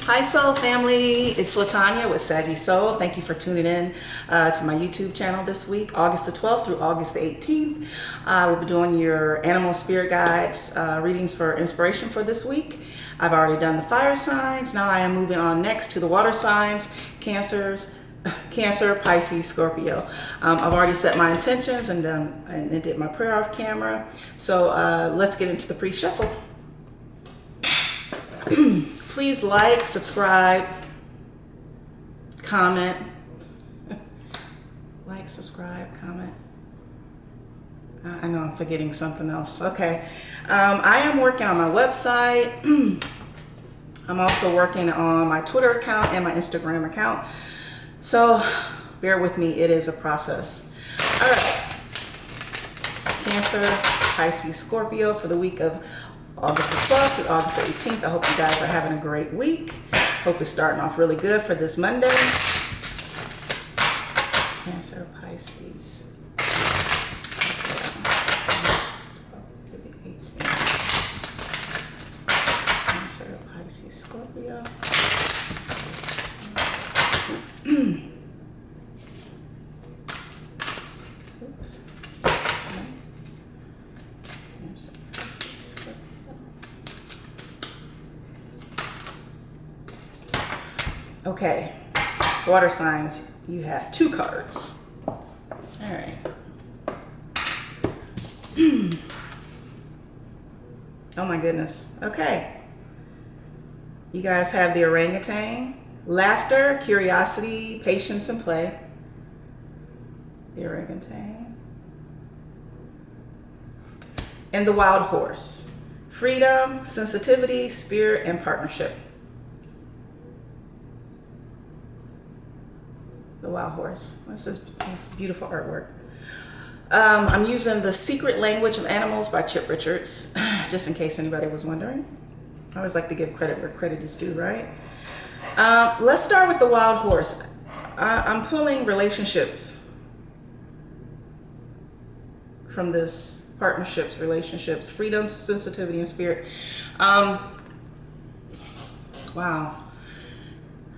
Hi Soul family, it's LaTonya with Saggy Soul. Thank you for tuning in to my YouTube channel this week, August the 12th through August the 18th. We'll be doing your animal spirit guides readings for inspiration for this week. I've already done the fire signs. Now I am moving on next to the water signs, Cancer, Pisces, Scorpio. I've already set my intentions and did my prayer off camera. So let's get into the pre-shuffle. Please like, subscribe, comment. Like, subscribe, comment. I know I'm forgetting something else. Okay. I am working on my website. I'm also working on my Twitter account and my Instagram account. So bear with me. It is a process. All right. Cancer, Pisces, Scorpio for the week of August the 12th through August the 18th. I hope you guys are having a great week. Hope it's starting off really good for this Monday. Cancer, Pisces. Cancer, Pisces, Scorpio. Oops. Okay, water signs, you have 2 cards. All right. Oh my goodness. Okay. You guys have the orangutan, laughter, curiosity, patience, and play. The orangutan. And the wild horse, freedom, sensitivity, spirit, and partnership. The wild horse. This is beautiful artwork. I'm using The Secret Language of Animals by Chip Richards, just in case anybody was wondering. I always like to give credit where credit is due, right? Let's start with the wild horse. I'm pulling relationships from this: partnerships, relationships, freedom, sensitivity, and spirit. Wow.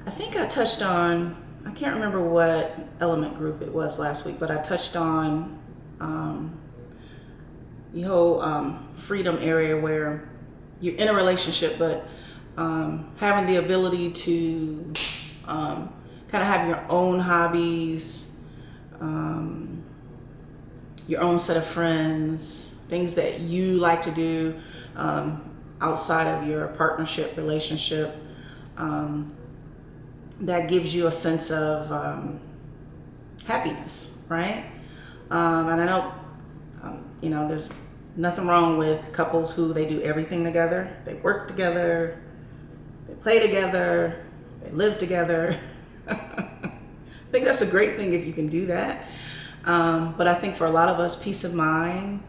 I think I touched on, I can't remember what element group it was last week, but I touched on the whole freedom area where you're in a relationship, but having the ability to kind of have your own hobbies, your own set of friends, things that you like to do outside of your partnership relationship. That gives you a sense of happiness, right? And I know, there's nothing wrong with couples who they do everything together. They work together, they play together, they live together. I think that's a great thing if you can do that. But I think for a lot of us, peace of mind,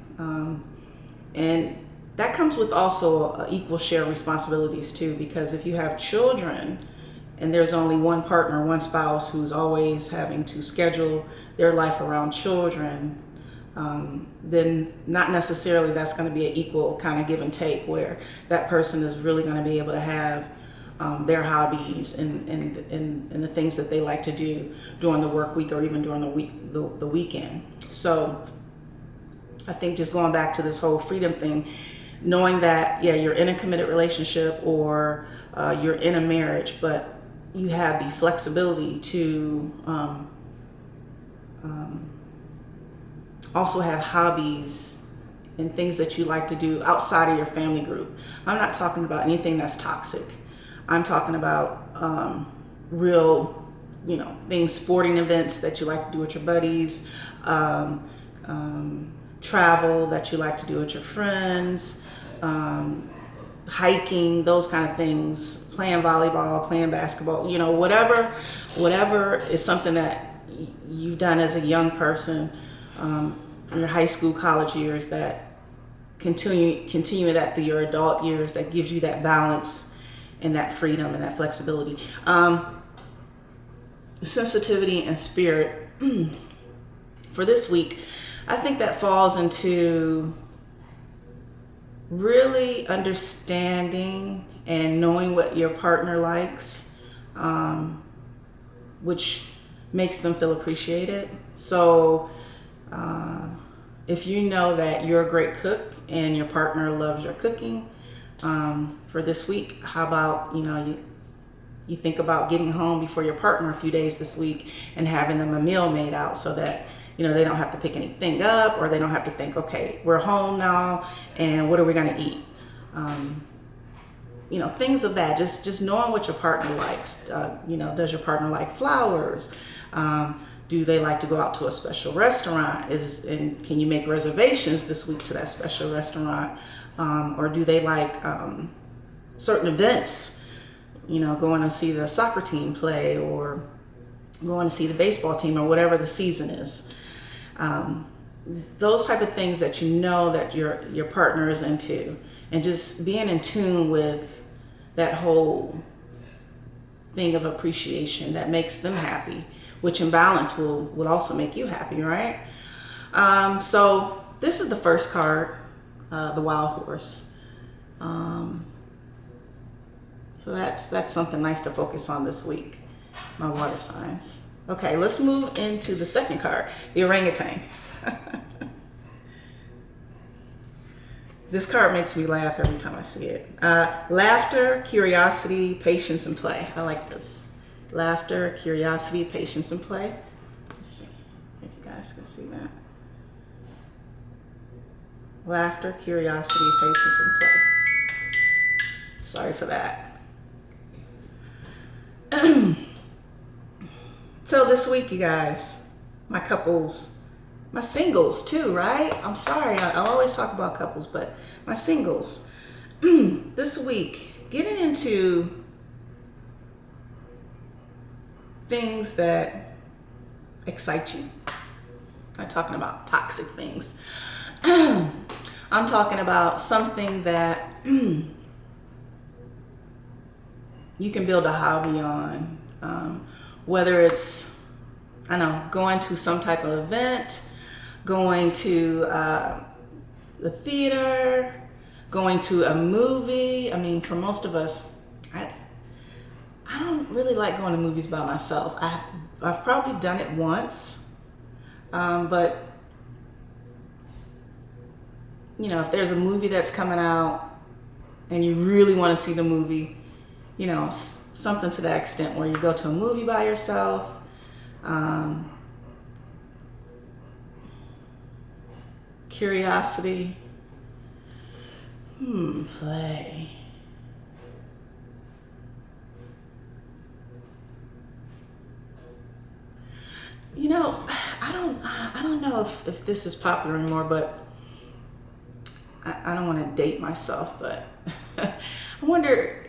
and that comes with also equal share responsibilities too, because if you have children, and there's only one partner, one spouse who's always having to schedule their life around children, then not necessarily that's going to be an equal kind of give and take, where that person is really going to be able to have their hobbies and the things that they like to do during the work week or even during the weekend. So I think just going back to this whole freedom thing, knowing that, yeah, you're in a committed relationship or you're in a marriage, but you have the flexibility to also have hobbies and things that you like to do outside of your family group. I'm not talking about anything that's toxic. I'm talking about real, things, sporting events that you like to do with your buddies, travel that you like to do with your friends, hiking, those kind of things, playing volleyball, playing basketball, whatever is something that you've done as a young person, from your high school, college years, that continue that through your adult years, that gives you that balance and that freedom and that flexibility. Sensitivity and spirit for this week, I think that falls into really understanding and knowing what your partner likes, which makes them feel appreciated. So if you know that you're a great cook and your partner loves your cooking, for this week, how about, you think about getting home before your partner a few days this week and having them a meal made out so that, they don't have to pick anything up, or they don't have to think, okay, we're home now and what are we going to eat? Things of that, just knowing what your partner likes. Does your partner like flowers? Do they like to go out to a special restaurant? And can you make reservations this week to that special restaurant? Or do they like certain events? Going to see the soccer team play, or going to see the baseball team, or whatever the season is. Those type of things that that your partner is into, and just being in tune with that whole thing of appreciation that makes them happy, which in balance will also make you happy, right? So this is the first card, the Wild Horse. So that's something nice to focus on this week, my water signs. Okay, let's move into the second card, the Orangutan. This card makes me laugh every time I see it. Laughter, curiosity, patience, and play. I like this. Laughter, curiosity, patience, and play. Let's see if you guys can see that. Laughter, curiosity, patience, and play. Sorry for that. So this week, you guys, my couples, my singles too, right? I'm sorry, I always talk about couples, but my singles. This week, getting into things that excite you. I'm not talking about toxic things. I'm talking about something that you can build a hobby on. Whether it's, going to some type of event, going to the theater, going to a movie. I mean, for most of us, I don't really like going to movies by myself. I've probably done it once, but if there's a movie that's coming out and you really want to see the movie, something to that extent where you go to a movie by yourself. Curiosity. Play. I don't know if this is popular anymore, but I don't want to date myself, but I wonder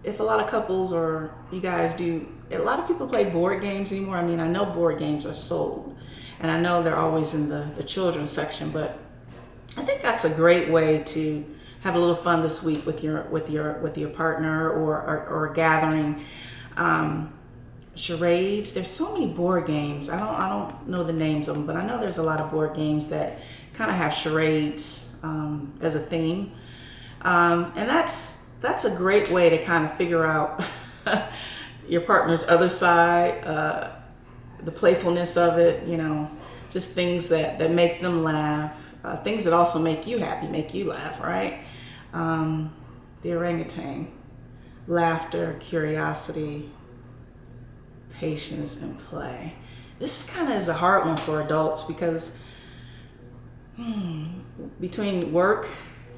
if a lot of couples, or you guys do, a lot of people play board games anymore. I mean, I know board games are sold, and I know they're always in the children's section, but I think that's a great way to have a little fun this week with your partner, or a gathering. Charades. There's so many board games. I don't know the names of them, but I know there's a lot of board games that kind of have charades as a theme, and that's a great way to kind of figure out your partner's other side, the playfulness of it, just things that make them laugh, things that also make you happy, make you laugh, right? The orangutan, laughter, curiosity, patience, and play. This kind of is a hard one for adults because between work,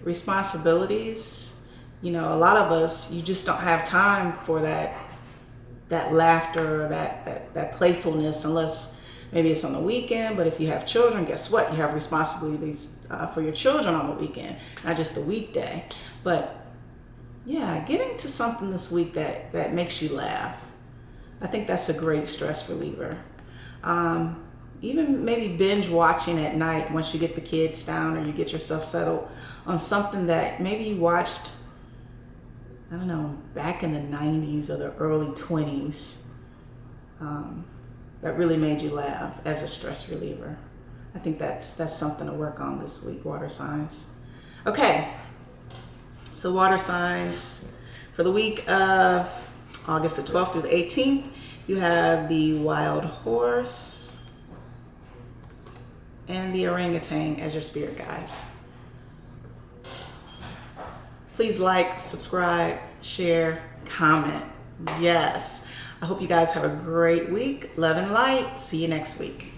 responsibilities, a lot of us, you just don't have time for that laughter, or that playfulness, unless maybe it's on the weekend. But if you have children, guess what? You have responsibilities for your children on the weekend, not just the weekday. But yeah, getting to something this week that makes you laugh. I think that's a great stress reliever. Even maybe binge watching at night once you get the kids down, or you get yourself settled on something that maybe you watched, I don't know, back in the 90s or the early 20s, that really made you laugh as a stress reliever. I think that's something to work on this week, water signs. Okay, So water signs, for the week of August the 12th through the 18th, you have the wild horse and the orangutan as your spirit guides. Please like, subscribe, share, comment. Yes. I hope you guys have a great week. Love and light. See you next week.